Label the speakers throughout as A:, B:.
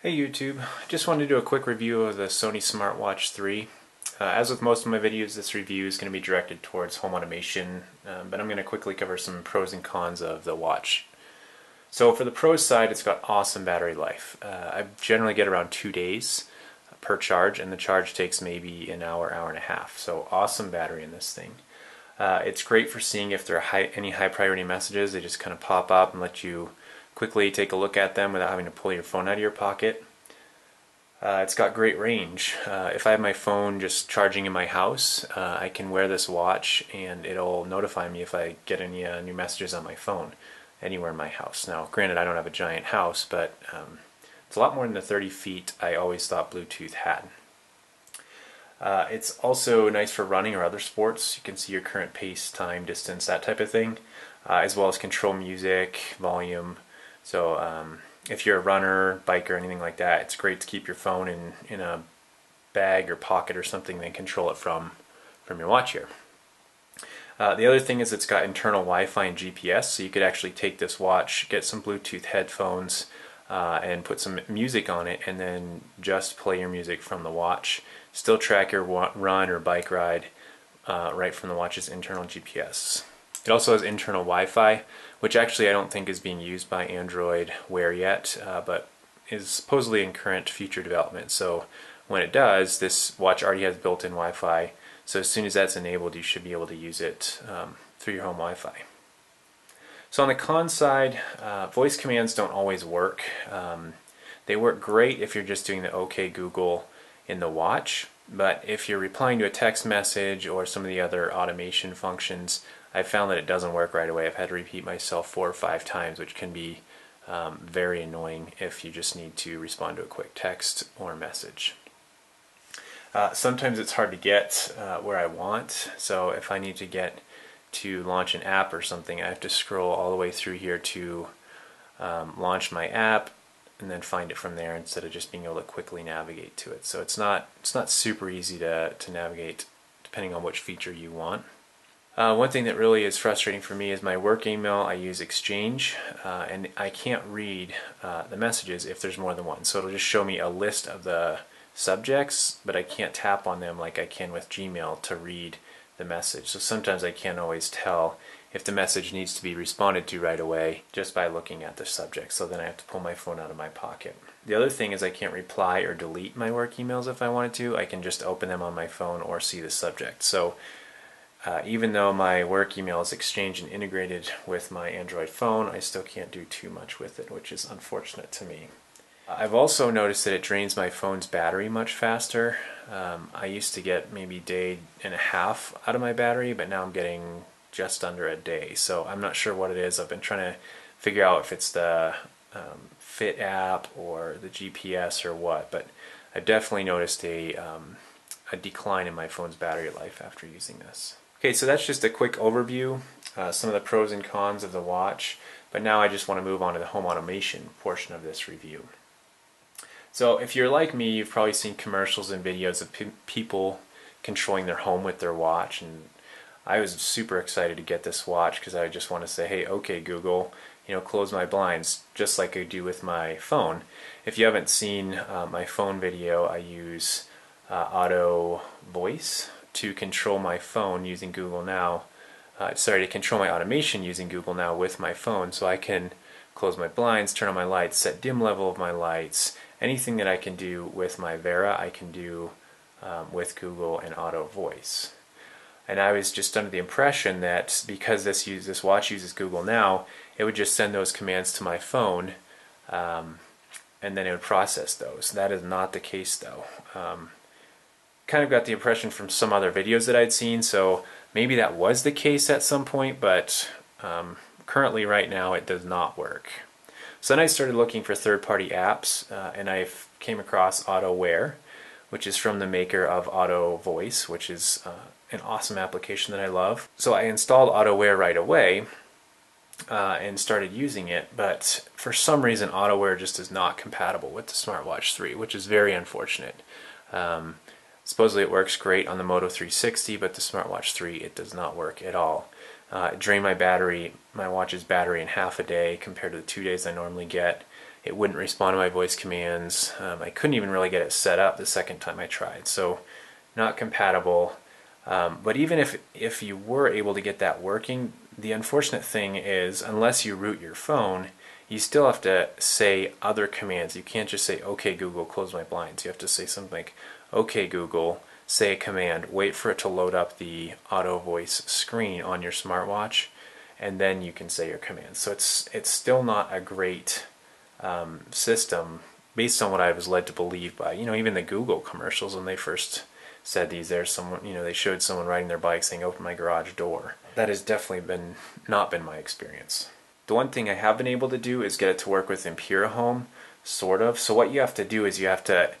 A: Hey YouTube, just wanted to do a quick review of the Sony SmartWatch 3. As with most of my videos, this review is going to be directed towards home automation, but I'm going to quickly cover some pros and cons of the watch. So for the pros side, it's got awesome battery life. I generally get around 2 days per charge, and the charge takes maybe an hour, hour and a half. So awesome battery in this thing. It's great for seeing if there are any high priority messages. They just kind of pop up and let you quickly take a look at them without having to pull your phone out of your pocket. It's got great range. If I have my phone just charging in my house, I can wear this watch and it'll notify me if I get any new messages on my phone anywhere in my house. Now, granted, I don't have a giant house, but it's a lot more than the 30 feet I always thought Bluetooth had. It's also nice for running or other sports. You can see your current pace, time, distance, that type of thing, as well as control music, volume. So if you're a runner, biker, anything like that, it's great to keep your phone in a bag or pocket or something, then control it from your watch here. The other thing is it's got internal Wi-Fi and GPS, so you could actually take this watch, get some Bluetooth headphones, and put some music on it, and then just play your music from the watch. Still track your run or bike ride right from the watch's internal GPS. It also has internal Wi-Fi, which actually I don't think is being used by Android Wear yet, but is supposedly in current future development. So when it does, this watch already has built-in Wi-Fi, so as soon as that's enabled, you should be able to use it through your home Wi-Fi. So on the con side, voice commands don't always work. They work great if you're just doing the OK Google in the watch, but if you're replying to a text message or some of the other automation functions, I've found that it doesn't work right away. I've had to repeat myself 4 or 5 times, which can be very annoying if you just need to respond to a quick text or message. Sometimes it's hard to get where I want, so if I need to get to launch an app or something, I have to scroll all the way through here to launch my app and then find it from there instead of just being able to quickly navigate to it. So it's not super easy to navigate depending on which feature you want. One thing that really is frustrating for me is my work email. I use Exchange, and I can't read the messages if there's more than one. So it'll just show me a list of the subjects, but I can't tap on them like I can with Gmail to read the message. So sometimes I can't always tell if the message needs to be responded to right away just by looking at the subject. So then I have to pull my phone out of my pocket. The other thing is I can't reply or delete my work emails if I wanted to. I can just open them on my phone or see the subject. So even though my work email is exchanged and integrated with my Android phone, I still can't do too much with it, which is unfortunate to me. I've also noticed that it drains my phone's battery much faster. I used to get maybe a day and a half out of my battery, but now I'm getting just under a day. So I'm not sure what it is. I've been trying to figure out if it's the Fit app or the GPS or what, but I've definitely noticed a decline in my phone's battery life after using this. Okay, so that's just a quick overview, some of the pros and cons of the watch, but now I just want to move on to the home automation portion of this review. So if you're like me, you've probably seen commercials and videos of people controlling their home with their watch, and I was super excited to get this watch because I just want to say, hey, okay Google, close my blinds, just like I do with my phone. If you haven't seen my phone video, I use auto voice to control my phone using Google Now. To control my automation using Google Now with my phone, so I can close my blinds, turn on my lights, set dim level of my lights. Anything that I can do with my Vera, I can do with Google and auto voice. And I was just under the impression that because this watch uses Google Now, it would just send those commands to my phone, and then it would process those. That is not the case, though. Kind of got the impression from some other videos that I'd seen, so maybe that was the case at some point, but currently right now it does not work. So then I started looking for third-party apps, and I came across AutoWear, which is from the maker of Auto Voice, which is an awesome application that I love. So I installed AutoWear right away and started using it, but for some reason AutoWear just is not compatible with the SmartWatch 3, which is very unfortunate. Supposedly it works great on the Moto 360, but the SmartWatch 3, it does not work at all. It drained my watch's battery in half a day compared to the 2 days I normally get. It wouldn't respond to my voice commands. I couldn't even really get it set up the second time I tried, so not compatible. But even if you were able to get that working, the unfortunate thing is, unless you root your phone, you still have to say other commands. You can't just say, "Okay Google, close my blinds." You have to say something like, "Okay Google, say a command," wait for it to load up the auto voice screen on your smartwatch, and then you can say your commands. So it's still not a great system based on what I was led to believe by, even the Google commercials when they first said these. There's someone, they showed someone riding their bike saying, "Open my garage door." That has definitely not been my experience. The one thing I have been able to do is get it to work with Impura Home, sort of. So what you have to do is you have to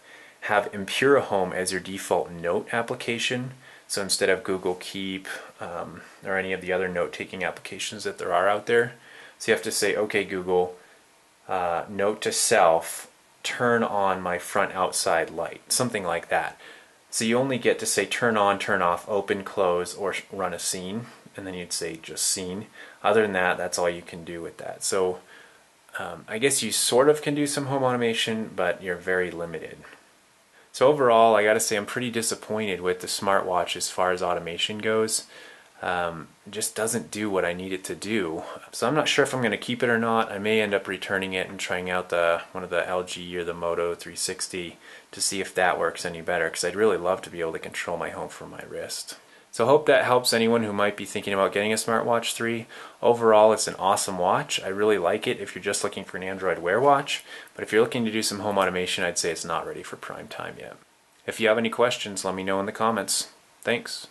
A: have Impura Home as your default note application. So instead of Google Keep or any of the other note-taking applications that there are out there, so you have to say, "Okay Google, note to self, turn on my front outside light," something like that. So you only get to say turn on, turn off, open, close, or run a scene, and then you'd say just scene. Other than that, that's all you can do with that. So I guess you sort of can do some home automation, but you're very limited. So overall, I gotta say I'm pretty disappointed with the smartwatch as far as automation goes. It just doesn't do what I need it to do. So I'm not sure if I'm going to keep it or not. I may end up returning it and trying out one of the LG or the Moto 360 to see if that works any better, because I'd really love to be able to control my home from my wrist. So I hope that helps anyone who might be thinking about getting a smartwatch 3. Overall, it's an awesome watch. I really like it if you're just looking for an Android Wear watch, but if you're looking to do some home automation, I'd say it's not ready for prime time yet. If you have any questions, let me know in the comments. Thanks.